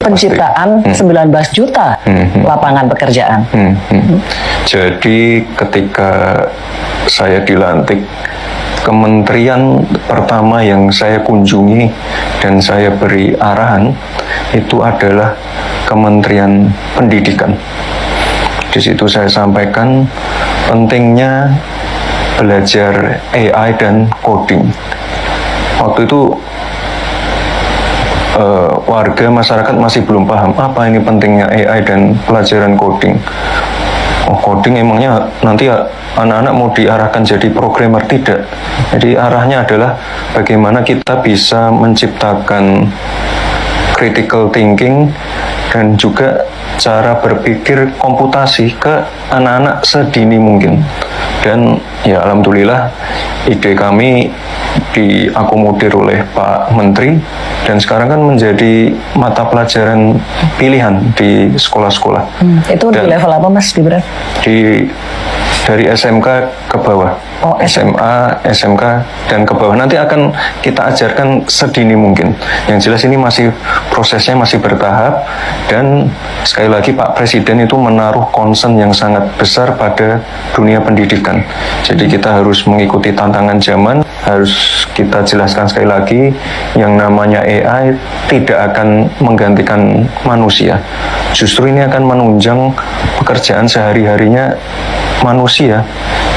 penciptaan 19 juta lapangan pekerjaan. Jadi ketika saya dilantik, kementerian pertama yang saya kunjungi dan saya beri arahan itu adalah Kementerian Pendidikan. Di situ saya sampaikan pentingnya belajar AI dan coding. Waktu itu warga masyarakat masih belum paham apa ini pentingnya AI dan pelajaran coding. Oh, coding emangnya nanti anak-anak mau diarahkan jadi programmer? Tidak. Jadi arahnya adalah bagaimana kita bisa menciptakan critical thinking dan juga cara berpikir komputasi ke anak-anak sedini mungkin. Dan ya alhamdulillah ide kami diakomodir oleh Pak Menteri dan sekarang kan menjadi mata pelajaran pilihan di sekolah-sekolah. Itu di level apa Mas Gibran? Dari SMK ke bawah. Oh, SMA, SMK, dan ke bawah. Nanti akan kita ajarkan sedini mungkin. Yang jelas ini prosesnya masih bertahap, dan sekali lagi Pak Presiden itu menaruh concern yang sangat besar pada dunia pendidikan. Jadi kita harus mengikuti tantangan zaman, harus kita jelaskan sekali lagi, yang namanya AI tidak akan menggantikan manusia. Justru ini akan menunjang pekerjaan sehari-harinya manusia.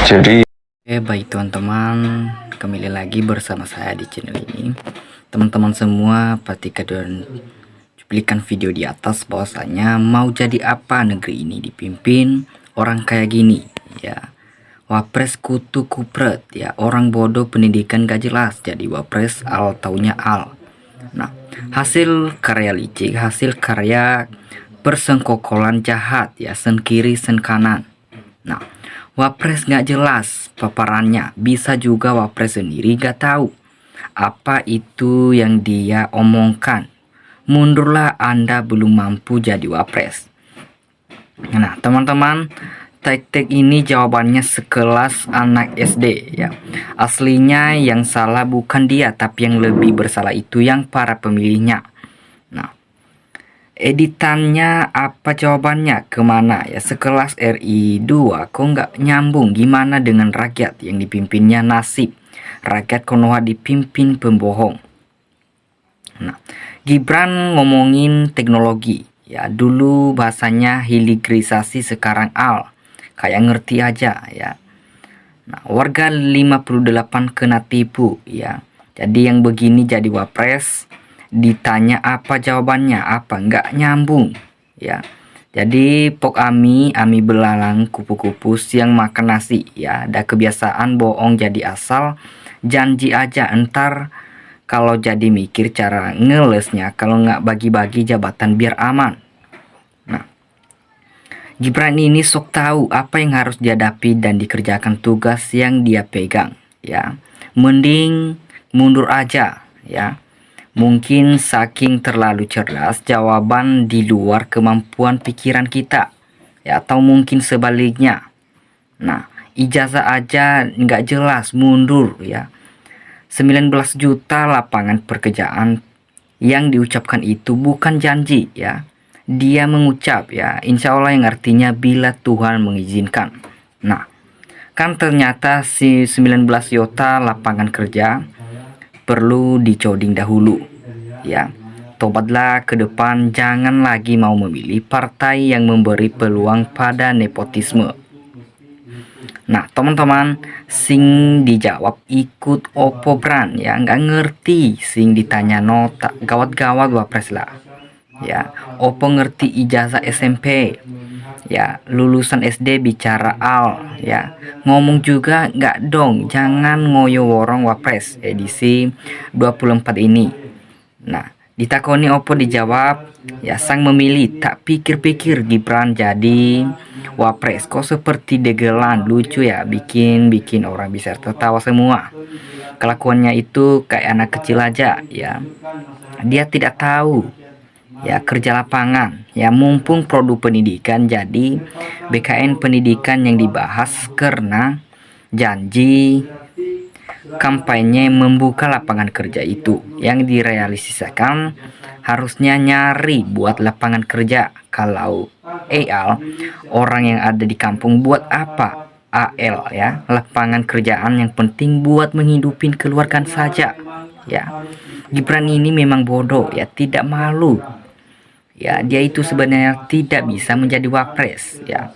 Jadi baik teman-teman, kembali lagi bersama saya di channel ini. Teman-teman semua, perhatikan dan cuplikan video di atas bahwasanya mau jadi apa negeri ini dipimpin orang kayak gini ya. Wapres kutu kupret ya, orang bodoh pendidikan gak jelas jadi wapres al taunya al. Nah, hasil karya licik, hasil karya persengkokolan jahat ya, sen kiri sen kanan. Nah, wapres gak jelas paparannya, bisa juga wapres sendiri gak tahu apa itu yang dia omongkan. Mundurlah Anda belum mampu jadi wapres. Nah teman-teman, tek-tek ini jawabannya sekelas anak SD ya. Aslinya yang salah bukan dia, tapi yang lebih bersalah itu yang para pemilihnya. Nah, editannya apa jawabannya kemana ya, sekelas RI 2 kok nggak nyambung. Gimana dengan rakyat yang dipimpinnya nasib rakyat Konoha dipimpin pembohong. Nah, Gibran ngomongin teknologi ya, dulu bahasanya hiligrisasi, sekarang al kayak ngerti aja ya. Nah, warga 58 kena tipu ya. Jadi yang begini jadi wapres, ditanya apa jawabannya, apa nggak nyambung ya. Jadi pok ami belalang kupu-kupu siang makan nasi ya. Ada kebiasaan bohong jadi asal, janji aja entar kalau jadi mikir cara ngelesnya, kalau nggak bagi-bagi jabatan biar aman. Nah, Gibran ini sok tahu apa yang harus dihadapi dan dikerjakan tugas yang dia pegang ya. Mending mundur aja ya. Mungkin saking terlalu cerdas, jawaban di luar kemampuan pikiran kita ya, atau mungkin sebaliknya. Nah, ijazah aja nggak jelas, mundur ya. 19 juta lapangan pekerjaan yang diucapkan itu bukan janji ya. Dia mengucap ya, insya Allah, yang artinya bila Tuhan mengizinkan. Nah, kan ternyata si 19 juta lapangan kerja perlu dicoding dahulu ya. Tobatlah ke depan, jangan lagi mau memilih partai yang memberi peluang pada nepotisme. Nah teman-teman, sing dijawab ikut opo brand ya, nggak ngerti. Sing ditanya no tak gawat-gawat wapres lah ya. Opo ngerti ijazah SMP ya, lulusan SD bicara al ya. Ngomong juga nggak dong, jangan ngoyo worong wapres edisi 24 ini. Nah, ditakoni opo dijawab ya, sang memilih tak pikir-pikir Gibran jadi wapres. Kok seperti degelan, lucu ya, bikin orang bisa tertawa semua. Kelakuannya itu kayak anak kecil aja ya. Dia tidak tahu ya kerja lapangan ya. Mumpung produk pendidikan, jadi BKN pendidikan yang dibahas karena janji kampanye membuka lapangan kerja itu yang direalisasikan harusnya nyari buat lapangan kerja. Kalau AL, orang yang ada di kampung buat apa? AL ya, lapangan kerjaan yang penting buat menghidupin keluarga saja ya. Gibran ini memang bodoh ya, tidak malu ya, dia itu sebenarnya tidak bisa menjadi wapres ya.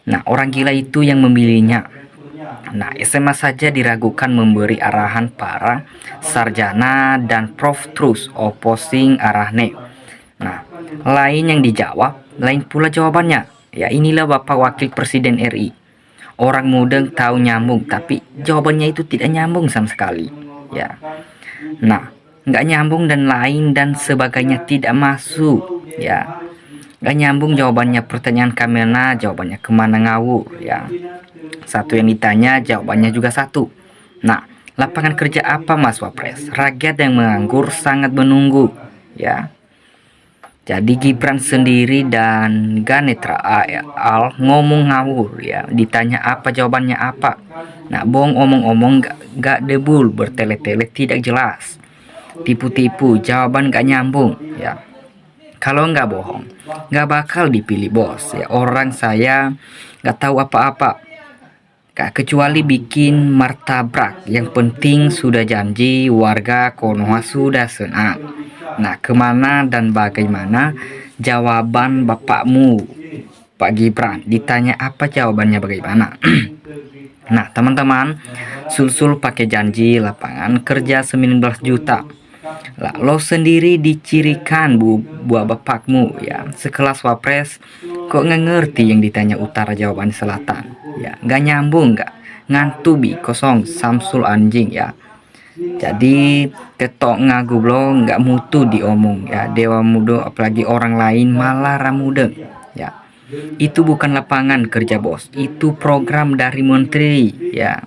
Nah, orang gila itu yang memilihnya. Nah, SMA saja diragukan memberi arahan para sarjana dan prof terus opposing arahnya. Nah, lain yang dijawab, lain pula jawabannya. Ya, inilah Bapak Wakil Presiden RI. Orang muda tahu nyambung, tapi jawabannya itu tidak nyambung sama sekali. Ya, nah, nggak nyambung dan lain dan sebagainya tidak masuk. Ya, nggak nyambung jawabannya. Pertanyaan Kamena, jawabannya kemana ngawur. Ya, satu yang ditanya, jawabannya juga satu. Nah, lapangan kerja apa Mas Wapres? Rakyat yang menganggur sangat menunggu. Ya. Jadi Gibran sendiri dan gak netral AL ngomong ngawur ya. Ditanya apa jawabannya apa. Nah, bohong omong-omong gak debul, bertele-tele tidak jelas. Tipu-tipu, jawaban gak nyambung ya. Kalau nggak bohong, nggak bakal dipilih bos ya. Orang saya nggak tahu apa-apa. Kecuali bikin martabrak. Yang penting sudah janji, warga Konoha sudah senang. Nah, kemana dan bagaimana jawaban bapakmu, Pak Gibran? Ditanya apa jawabannya bagaimana? Nah, teman-teman, sul-sul pakai janji lapangan kerja 19 juta. Lah, lo sendiri dicirikan buah bapakmu ya. Sekelas wapres kok nggak ngerti yang ditanya utara jawaban selatan ya. Nggak nyambung, nggak ngantubi kosong Samsul anjing ya. Jadi ketok ngagublo nggak mutu diomong ya. Dewa muda apalagi orang lain malah ramudeng ya. Itu bukan lapangan kerja bos, itu program dari menteri ya.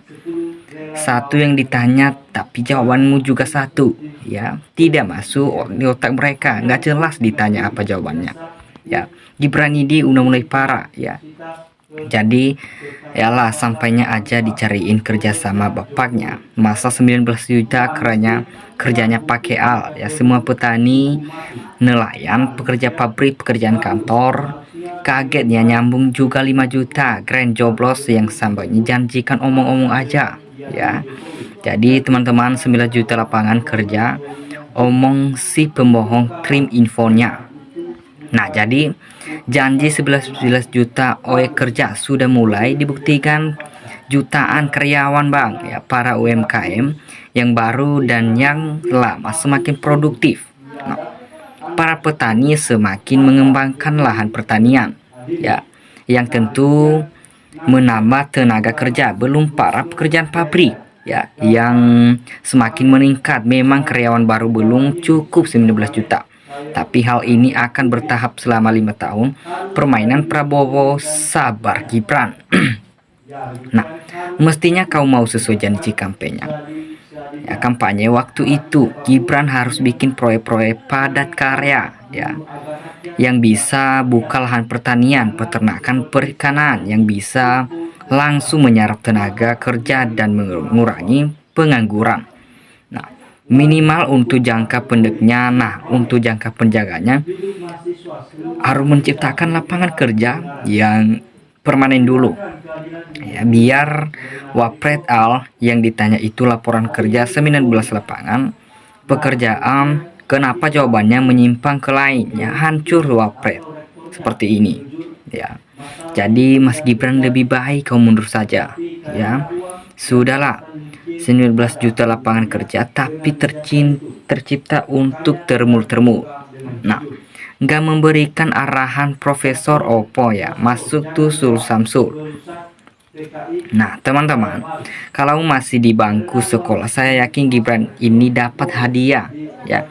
Satu yang ditanya tapi jawabanmu juga satu ya, tidak masuk di otak mereka, nggak jelas ditanya apa jawabannya ya. Gibran ini udah mulai parah ya. Jadi yalah, sampainya aja dicariin kerja sama bapaknya. Masa 19 juta kerjanya pakai al ya. Semua petani, nelayan, pekerja pabrik, pekerjaan kantor kagetnya nyambung juga 5 juta. Grand joblos yang sampainya janjikan omong-omong aja ya. Jadi teman-teman, 9 juta lapangan kerja, omong si pembohong krim infonya. Nah, jadi janji 11 juta OE kerja sudah mulai dibuktikan jutaan karyawan bang ya. Para UMKM yang baru dan yang lama semakin produktif. Nah, para petani semakin mengembangkan lahan pertanian ya, yang tentu menambah tenaga kerja. Belum para pekerjaan pabrik ya yang semakin meningkat. Memang karyawan baru belum cukup 19 juta, tapi hal ini akan bertahap selama 5 tahun. Permainan Prabowo sabar Gibran. Nah, mestinya kau mau sesuai janji kampanye ya. Kampanye waktu itu Gibran harus bikin proyek-proyek padat karya ya, yang bisa buka lahan pertanian, peternakan, perikanan, yang bisa langsung menyerap tenaga kerja dan mengurangi pengangguran. Nah, minimal untuk jangka pendeknya. Nah, untuk jangka penjaganya harus menciptakan lapangan kerja yang permanen dulu ya, biar Wapret Al yang ditanya itu laporan kerja 19 lapangan pekerjaan. Kenapa jawabannya menyimpang ke lainnya, hancur Wapret seperti ini ya. Jadi Mas Gibran lebih baik kau mundur saja ya. Sudahlah, 19 juta lapangan kerja tapi tercipta untuk termul-termul. Nah, nggak memberikan arahan Profesor Oppo ya, masuk tuh Samsul. Nah, teman-teman, kalau masih di bangku sekolah, saya yakin Gibran ini dapat hadiah ya,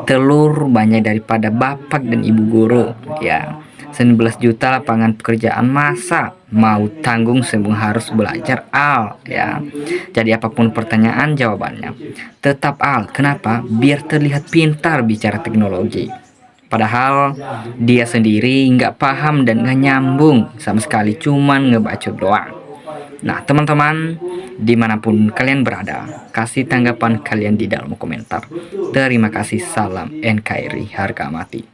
telur banyak daripada bapak dan ibu guru ya. 19 juta lapangan pekerjaan, masa mau tanggung semua harus belajar al ya. Jadi apapun pertanyaan jawabannya tetap al. Kenapa? Biar terlihat pintar bicara teknologi. Padahal dia sendiri nggak paham dan nggak nyambung sama sekali, cuman ngebacot doang. Nah, teman-teman, dimanapun kalian berada, kasih tanggapan kalian di dalam komentar. Terima kasih, salam NKRI harga mati.